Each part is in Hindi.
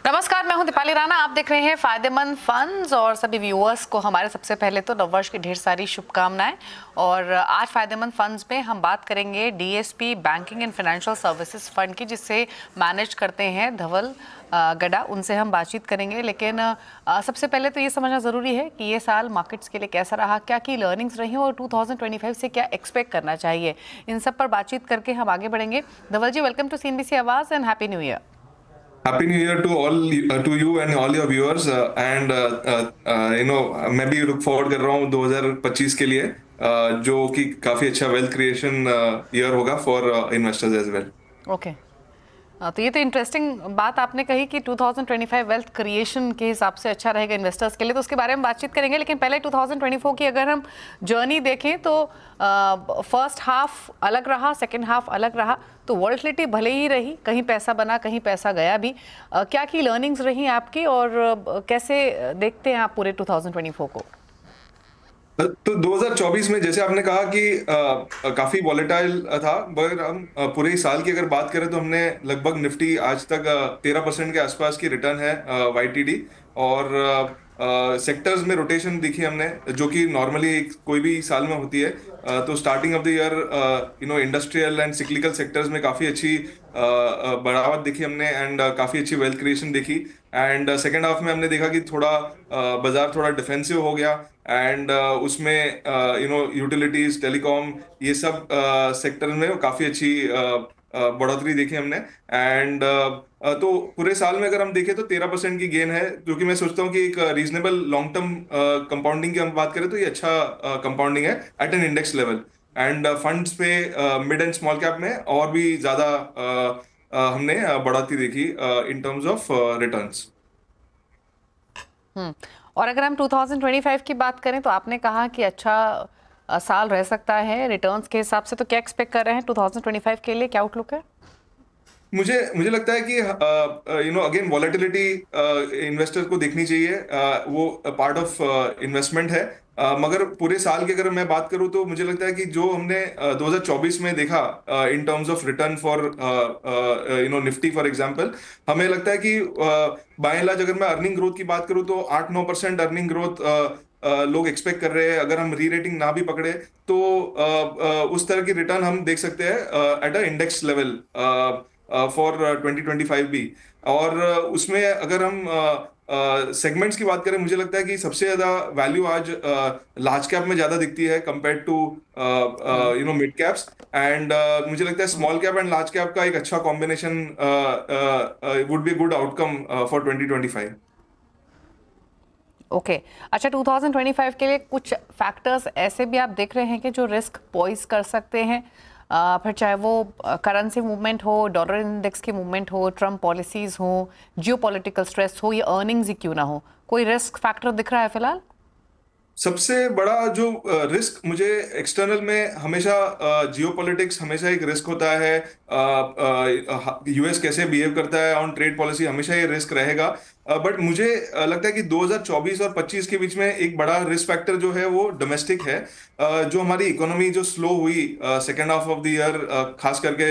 नमस्कार, मैं हूं दीपाली राणा। आप देख रहे हैं फायदेमंद फंड्स और सभी व्यूअर्स को हमारे सबसे पहले तो नववर्ष की ढेर सारी शुभकामनाएं। और आज फायदेमंद फंड्स में हम बात करेंगे DSP banking and financial services fund की, जिससे मैनेज करते हैं धवल गड़ा। उनसे हम बातचीत करेंगे, लेकिन सबसे पहले तो ये समझना ज़रूरी है कि ये साल मार्केट्स के लिए कैसा रहा, क्या की लर्निंग्स रही और 2025 से क्या एक्सपेक्ट करना चाहिए। इन सब पर बातचीत करके हम आगे बढ़ेंगे। धवल जी, वेलकम टू सीएनबीसी आवाज़ and happy new year. Happy New Year to all, to you and all your viewers, and मैं भी look forward कर रहा हूँ 2025 के लिए, जो कि काफी अच्छा वेल्थ क्रिएशन ईयर होगा for investors as well. Okay, तो ये तो इंटरेस्टिंग बात आपने कही कि 2025 वेल्थ क्रिएशन के हिसाब से अच्छा रहेगा इन्वेस्टर्स के लिए, तो उसके बारे में बातचीत करेंगे। लेकिन पहले 2024 की अगर हम जर्नी देखें तो फर्स्ट हाफ अलग रहा, सेकंड हाफ अलग रहा। तो वॉलेटिलिटी भले ही रही, कहीं पैसा बना कहीं पैसा गया भी। क्या की लर्निंग्स रही आपकी और कैसे देखते हैं आप पूरे 2024 को? तो 2024 में जैसे आपने कहा कि काफी वॉलेटाइल था, मगर हम पूरे साल की अगर बात करें तो हमने लगभग निफ्टी आज तक 13% के आसपास की रिटर्न है वाईटीडी। और सेक्टर्स में रोटेशन देखी हमने, जो कि नॉर्मली कोई भी साल में होती है। तो starting of the year industrial and cyclical sectors में काफी अच्छी बढ़ावट देखी हमने, एंड काफी अच्छी वेल्थ क्रिएशन देखी। एंड सेकेंड हाफ में हमने देखा कि थोड़ा बाजार थोड़ा डिफेंसिव हो गया, एंड उसमें यूटिलिटीज, टेलीकॉम, ये सब सेक्टर में काफी अच्छी बढ़ोतरी देखी हमने। एंड तो पूरे साल में अगर हम देखें तो 13% की गेन है, जो कि मैं सोचता हूँ कि एक रीजनेबल लॉन्ग टर्म कंपाउंडिंग की हम बात करें तो ये अच्छा कंपाउंडिंग है at an index level. And funds पे मिड एंड स्मॉल कैप में और भी ज्यादा हमने बढ़ोतरी देखी इन टर्म्स ऑफ रिटर्न्स। और अगर हम 2025 की बात करें तो आपने कहा कि अच्छा साल रह सकता है रिटर्न्स के हिसाब से, तो क्या एक्सपेक्ट कर रहे हैं 2025 के लिए, क्या आउटलुक है? मुझे मुझे लगता है कि अगेन वॉलेटिलिटी इन्वेस्टर को देखनी चाहिए, वो पार्ट ऑफ इन्वेस्टमेंट है। मगर पूरे साल की अगर मैं बात करूं तो मुझे लगता है कि जो हमने 2024 में देखा in terms of return for Nifty for example, हमें लगता है कि बाय एंड लार्ज अगर मैं अर्निंग ग्रोथ की बात करूं तो 8-9% अर्निंग ग्रोथ लोग एक्सपेक्ट कर रहे हैं। अगर हम री रेटिंग ना भी पकड़े तो उस तरह की रिटर्न हम देख सकते हैं at a index level for 2025 भी। और उसमें अगर हम सेगमेंट्स की बात करें, मुझे लगता है कि सबसे ज्यादा वैल्यू आज लार्ज कैप में ज्यादा दिखती है compare to mid caps. And मुझे लगता है small cap and large cap का एक अच्छा combination would be good outcome for 2025। Okay, अच्छा 2025 के लिए कुछ फैक्टर्स ऐसे भी आप देख रहे हैं कि जो रिस्क पॉइज कर सकते हैं? फिर चाहे वो करेंसी मूवमेंट हो, डॉलर इंडेक्स की मूवमेंट हो, ट्रम्प पॉलिसीज हो, जियोपॉलिटिकल स्ट्रेस हो, या अर्निंग्स ही क्यों ना हो, कोई रिस्क फैक्टर दिख रहा है फिलहाल? सबसे बड़ा जो रिस्क मुझे एक्सटर्नल में हमेशा, जियोपॉलिटिक्स हमेशा एक रिस्क होता है। यूएस कैसे बिहेव करता है ऑन ट्रेड पॉलिसी, हमेशा ये रिस्क रहेगा। बट मुझे लगता है कि 2024 और 25 के बीच में एक बड़ा रिस्क फैक्टर जो है वो डोमेस्टिक है। जो हमारी इकोनॉमी जो स्लो हुई second half of the year, खास करके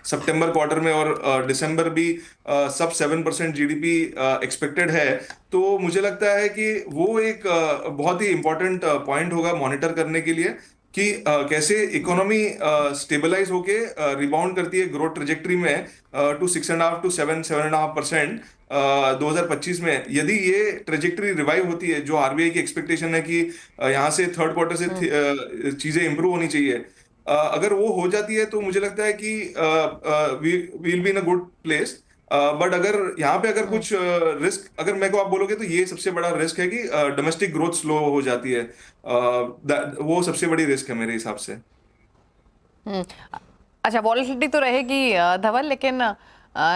सितंबर क्वार्टर में और दिसंबर भी सब 7% जीडीपी एक्सपेक्टेड है। तो मुझे लगता है कि वो एक बहुत ही इंपॉर्टेंट पॉइंट होगा मॉनिटर करने के लिए कि कैसे इकोनॉमी स्टेबलाइज होके रिबाउंड करती है ग्रोथ ट्रेजेक्टरी में टू 6.5 to 7.5% 2025 में। यदि ये ट्रेजेक्टरी रिवाइव होती है, जो आरबीआई की एक्सपेक्टेशन है कि यहाँ से थर्ड क्वार्टर से चीजें इंप्रूव होनी चाहिए, अगर वो हो जाती है तो मुझे लगता है कि we will be in a good place. But अगर यहाँ पे अगर कुछ रिस्क अगर मेरे को आप बोलोगे तो ये सबसे बड़ा रिस्क है कि डोमेस्टिक ग्रोथ स्लो हो जाती है। वो सबसे बड़ी रिस्क है मेरे हिसाब से। हम्म, अच्छा वॉलेटिलिटी तो रहेगी धवल, लेकिन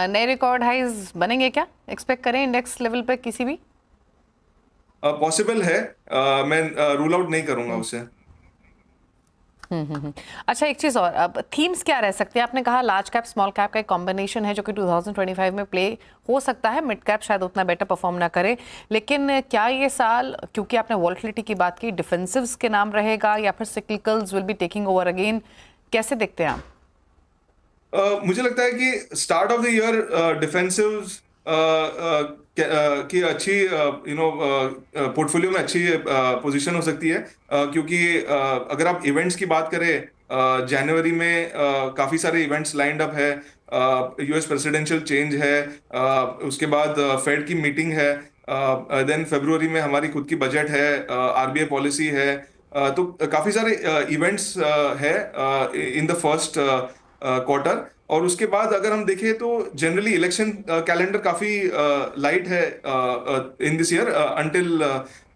नए रिकॉर्ड हाइज बनेंगे क्या, एक्सपेक्ट करें इंडेक्स लेवल पे किसी भी? पॉसिबल है, मैं रूल आउट नहीं करूंगा उसे। अच्छा, एक चीज़ और, अब थीम्स क्या रह सकते हैं? आपने कहा लार्ज कैप स्मॉल कैप का एक कॉम्बिनेशन है जो कि 2025 में प्ले हो सकता है, मिड कैप शायद उतना बेटर परफॉर्म ना करे। लेकिन क्या ये साल, क्योंकि आपने वॉलेटिलिटी की बात की, डिफेंसिव्स के नाम रहेगा या फिर cyclicals will be taking over again, कैसे देखते हैं आप? मुझे लगता है कि start of the year defensive कि अच्छी पोर्टफोलियो में अच्छी पोजीशन हो सकती है, क्योंकि अगर आप इवेंट्स की बात करें, जनवरी में काफी सारे इवेंट्स लाइंड अप है। यूएस प्रेसिडेंशियल चेंज है, उसके बाद फेड की मीटिंग है, देन फरवरी में हमारी खुद की बजट है, आरबीआई पॉलिसी है। तो काफी सारे इवेंट्स है इन द फर्स्ट क्वार्टर। और उसके बाद अगर हम देखें तो जनरली इलेक्शन कैलेंडर काफी लाइट है in this year until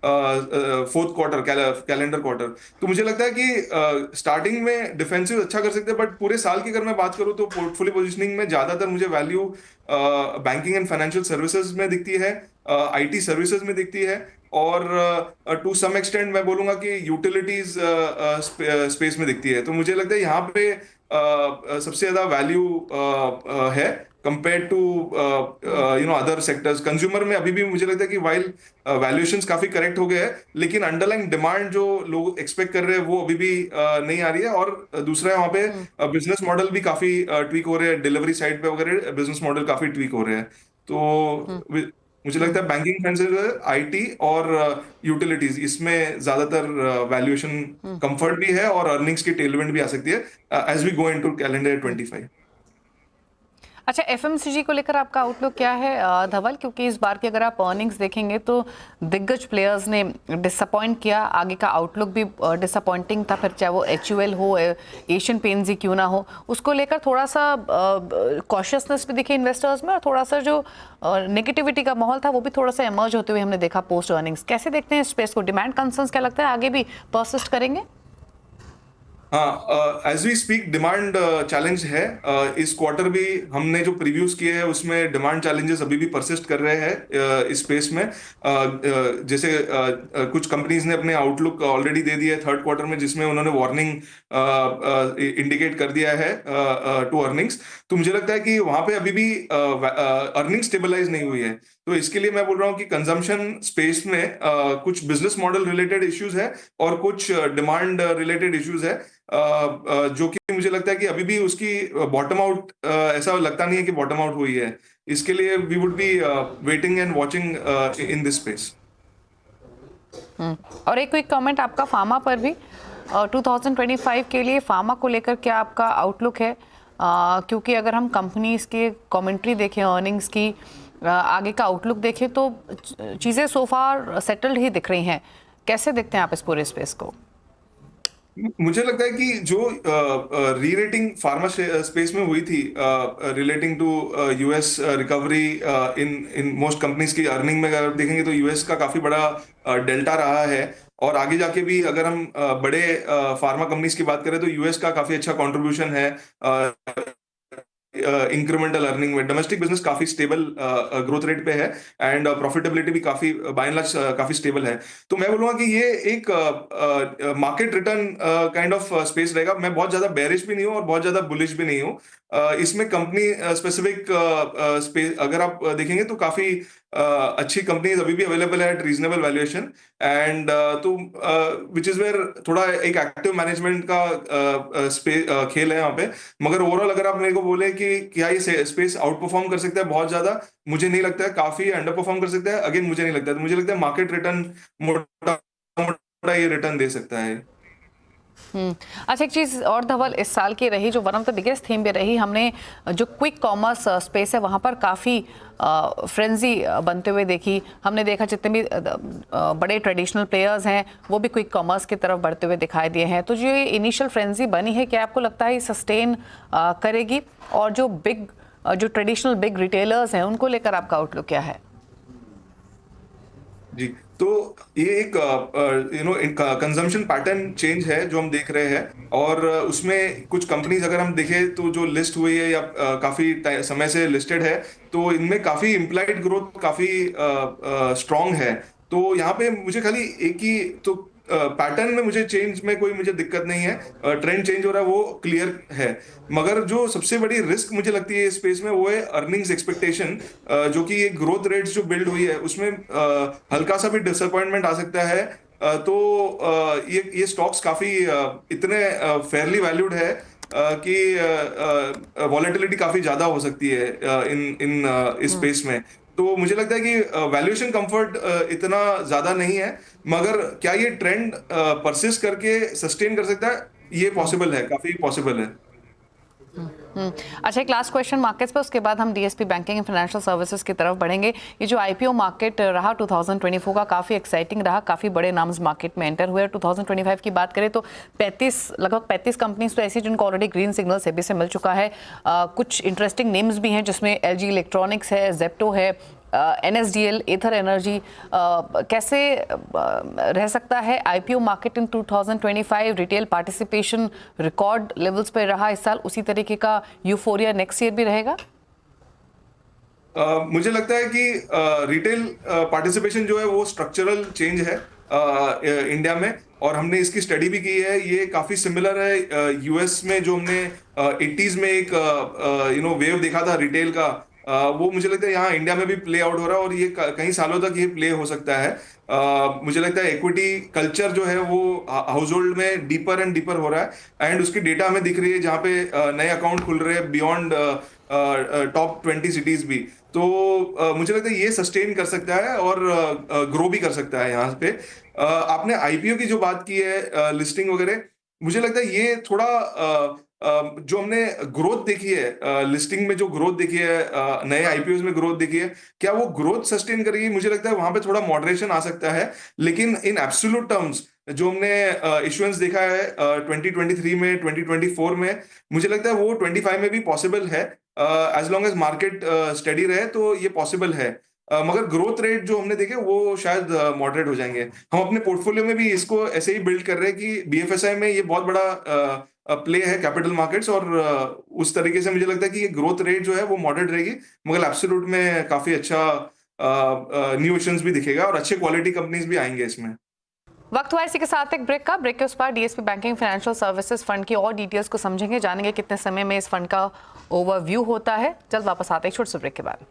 fourth quarter, calendar quarter. तो मुझे लगता है कि स्टार्टिंग में डिफेंसिव अच्छा कर सकते हैं, बट पूरे साल की अगर मैं बात करूं तो पोर्टफोलियो पोजीशनिंग में ज्यादातर मुझे value banking and financial services में दिखती है, आईटी सर्विसेज में दिखती है, और टू सम एक्सटेंट मैं बोलूंगा कि यूटिलिटीज स्पेस में दिखती है। तो मुझे लगता है यहाँ पे सबसे ज्यादा वैल्यू है compare to other sectors. Consumer में अभी भी मुझे लगता है कि वाइल वैल्यूएशंस काफी करेक्ट हो गए हैं, लेकिन अंडरलाइंग डिमांड जो लोग एक्सपेक्ट कर रहे हैं वो अभी भी नहीं आ रही है। और दूसरा है वहाँ पे बिजनेस मॉडल भी काफी ट्वीक हो रहे हैं, डिलीवरी साइड पे वगैरह बिजनेस मॉडल काफी ट्वीक हो रहे हैं। तो मुझे लगता है बैंकिंग फाइनेंशियल, आईटी और यूटिलिटीज, इसमें ज्यादातर वैल्यूएशन कंफर्ट भी है और अर्निंग्स की टेलविंड भी आ सकती है as we go into calendar 25। अच्छा, एफएमसीजी को लेकर आपका आउटलुक क्या है धवल? क्योंकि इस बार की अगर आप अर्निंग्स देखेंगे तो दिग्गज प्लेयर्स ने डिसअपॉइंट किया, आगे का आउटलुक भी डिसअपॉइंटिंग था, फिर चाहे वो एचयूएल हो, एशियन पेंट्स ही क्यों ना हो, उसको लेकर थोड़ा सा कॉशियसनेस भी दिखे इन्वेस्टर्स में, और थोड़ा सा जो नेगेटिविटी का माहौल था वो भी थोड़ा सा इमर्ज होते हुए हमने देखा पोस्ट अर्निंग्स। कैसे देखते हैं स्पेस को? डिमांड कंसर्न्स क्या लगता है आगे भी परसिस्ट करेंगे? हाँ, as we speak demand challenge है। इस क्वार्टर भी हमने जो प्रीव्यूज किए हैं उसमें डिमांड चैलेंजेस अभी भी परसिस्ट कर रहे हैं इस स्पेस में। जैसे कुछ कंपनीज ने अपने आउटलुक ऑलरेडी दे दिया है थर्ड क्वार्टर में, जिसमें उन्होंने वार्निंग इंडिकेट कर दिया है टू अर्निंग्स। तो मुझे लगता है कि वहां पे अभी भी अर्निंग स्टेबलाइज नहीं हुई है। तो इसके लिए मैं बोल रहा हूँ कि कंजम्पशन स्पेस में कुछ बिजनेस मॉडल रिलेटेड इश्यूज है और कुछ डिमांड रिलेटेड इश्यूज है, जो कि मुझे लगता है कि अभी भी उसकी बॉटम आउट ऐसा लगता नहीं है कि बॉटम आउट हुई है। इसके लिए we would be waiting and watching in this space. और एक क्विक कमेंट आपका फार्मा पर भी, 2025 के लिए फार्मा को लेकर क्या आपका आउटलुक है? क्योंकि अगर हम कंपनीज के कमेंट्री देखें, अर्निंग्स की, आगे का आउटलुक देखें, तो चीज़ें सो फार सेटल्ड ही दिख रही हैं। कैसे देखते हैं आप इस पूरे स्पेस को? मुझे लगता है कि जो री रेटिंग फार्मा स्पेस में हुई थी relating to US recovery in in most companies की अर्निंग में, अगर आप देखेंगे तो यूएस का काफी बड़ा डेल्टा रहा है। और आगे जाके भी अगर हम बड़े फार्मा कंपनीज की बात करें तो यूएस का काफी अच्छा कंट्रीब्यूशन है इंक्रीमेंटल अर्निंग में। डोमेस्टिक बिजनेस काफी स्टेबल ग्रोथ रेट पे है, एंड प्रॉफिटेबिलिटी भी काफी बाय एंड लार्ज काफी स्टेबल है। तो मैं बोलूंगा कि ये एक market return kind of space रहेगा। मैं बहुत ज्यादा बेरिश भी नहीं हूँ और बहुत ज्यादा बुलिश भी नहीं हूँ। इसमें कंपनी स्पेसिफिक स्पेस अगर आप देखेंगे तो काफी अच्छी कंपनीज अभी भी अवेलेबल है एट रीजनेबल वैल्यूएशन, एंड तो विच इज वेयर थोड़ा एक एक्टिव मैनेजमेंट का खेल है यहाँ पे। मगर ओवरऑल अगर आप मेरे को बोले कि क्या ये स्पेस आउट परफॉर्म कर सकता है बहुत ज्यादा, मुझे नहीं लगता है। काफी अंडर परफॉर्म कर सकता है, अगेन मुझे नहीं लगता है। तो मुझे लगता है मार्केट रिटर्न मोटा मोटा ये रिटर्न दे सकता है। अच्छा, एक चीज़ और धवल इस साल की रही जो one of the biggest theme भी रही, हमने जो क्विक कॉमर्स स्पेस है वहाँ पर काफ़ी फ्रेंजी बनते हुए देखी। हमने देखा जितने भी बड़े ट्रेडिशनल प्लेयर्स हैं वो भी क्विक कॉमर्स की तरफ बढ़ते हुए दिखाई दिए हैं। तो जो ये इनिशियल फ्रेंजी बनी है, क्या आपको लगता है ये सस्टेन करेगी? और जो ट्रेडिशनल बिग रिटेलर्स हैं उनको लेकर आपका आउटलुक क्या है? जी, तो ये एक कंजम्पशन पैटर्न चेंज है जो हम देख रहे हैं। और उसमें कुछ कंपनीज अगर हम देखें तो जो लिस्ट हुई है या काफी समय से लिस्टेड है, तो इनमें काफी इम्प्लाइड ग्रोथ काफी स्ट्रांग है। तो यहाँ पे मुझे खाली एक ही तो पैटर्न में मुझे चेंज में कोई मुझे दिक्कत नहीं है। ट्रेंड चेंज हो रहा है वो क्लियर है। मगर जो सबसे बड़ी रिस्क मुझे लगती है इस स्पेस में वो है अर्निंग्स एक्सपेक्टेशन, जो कि ये ग्रोथ रेट्स जो बिल्ड हुई है उसमें हल्का सा भी डिसअपॉइंटमेंट आ सकता है। तो ये स्टॉक्स काफी इतने फेयरली वैल्यूड है कि वॉलेटिलिटी काफी ज्यादा हो सकती है इस स्पेस में। तो मुझे लगता है कि वैल्यूएशन कंफर्ट इतना ज्यादा नहीं है, मगर क्या ये ट्रेंड परसिस्ट करके सस्टेन कर सकता है, ये पॉसिबल है, काफी पॉसिबल है। अच्छा, एक लास्ट क्वेश्चन मार्केट्स पे, उसके बाद हम DSP banking and financial services की तरफ बढ़ेंगे। ये जो आईपीओ मार्केट रहा 2024 का, काफ़ी एक्साइटिंग रहा, काफ़ी बड़े नाम्स मार्केट में एंटर हुए। 2025 की बात करें तो लगभग 35 कंपनीज तो ऐसी जिनको ऑलरेडी ग्रीन सिग्नल सेबी से मिल चुका है। कुछ इंटरेस्टिंग नेम्स भी हैं जिसमें एलजी इलेक्ट्रॉनिक्स है, जेप्टो है, NSDL, एथर एनर्जी। कैसे रह सकता है IPO market in 2025? Retail participation record levels पे रहा इस साल, उसी तरीके का यूफोरिया नेक्स्ट ईयर भी रहेगा? मुझे लगता है कि रिटेल पार्टिसिपेशन जो है वो स्ट्रक्चरल चेंज है इंडिया में, और हमने इसकी स्टडी भी की है। ये काफी सिमिलर है यूएस में, जो हमने 80s में एक वेव देखा था रिटेल का, वो मुझे लगता है यहाँ इंडिया में भी प्ले आउट हो रहा है, और ये कई सालों तक ये प्ले हो सकता है। मुझे लगता है इक्विटी कल्चर जो है वो हाउस होल्ड में डीपर एंड डीपर हो रहा है, एंड उसकी डेटा हमें दिख रही है, जहाँ पे नए अकाउंट खुल रहे हैं बियॉन्ड टॉप 20 सिटीज भी। तो मुझे लगता है ये सस्टेन कर सकता है और ग्रो भी कर सकता है यहाँ पे। आपने आईपीओ की जो बात की है, लिस्टिंग वगैरह, मुझे लगता है ये थोड़ा जो हमने ग्रोथ देखी है लिस्टिंग में, जो ग्रोथ देखी है नए आईपीओ में ग्रोथ देखी है, क्या वो ग्रोथ सस्टेन करेगी? मुझे लगता है वहां पे थोड़ा मॉडरेशन आ सकता है, लेकिन इन एब्सोल्यूट टर्म्स जो हमने इश्यूएंस देखा है 2023 में, 2024 में, मुझे लगता है वो 25 में भी पॉसिबल है। As long as market steady रहे तो ये पॉसिबल है। मगर ग्रोथ रेट जो हमने देखे वो शायद मॉडरेट हो जाएंगे। हम अपने पोर्टफोलियो में भी इसको ऐसे ही बिल्ड कर रहे हैं कि बीएफएसआई में ये बहुत बड़ा प्ले है कैपिटल मार्केट्स, और उस तरीके से मुझे लगता है कि ये ग्रोथ रेट जो है वो मॉडरेट रहेगी, मगर एब्सोल्यूट में काफी अच्छा न्यू इश्यूएंस भी दिखेगा और अच्छे क्वालिटी कंपनीज भी आएंगे इसमें। वक्त हुआ इसी के साथ एक ब्रेक का। ब्रेक के उस पर DSP banking financial services fund की और डिटेल्स को समझेंगे, जानेंगे कितने समय में इस फंड का ओवरव्यू होता है। जल्द वापस आते हैं एक छोटे से ब्रेक के बाद।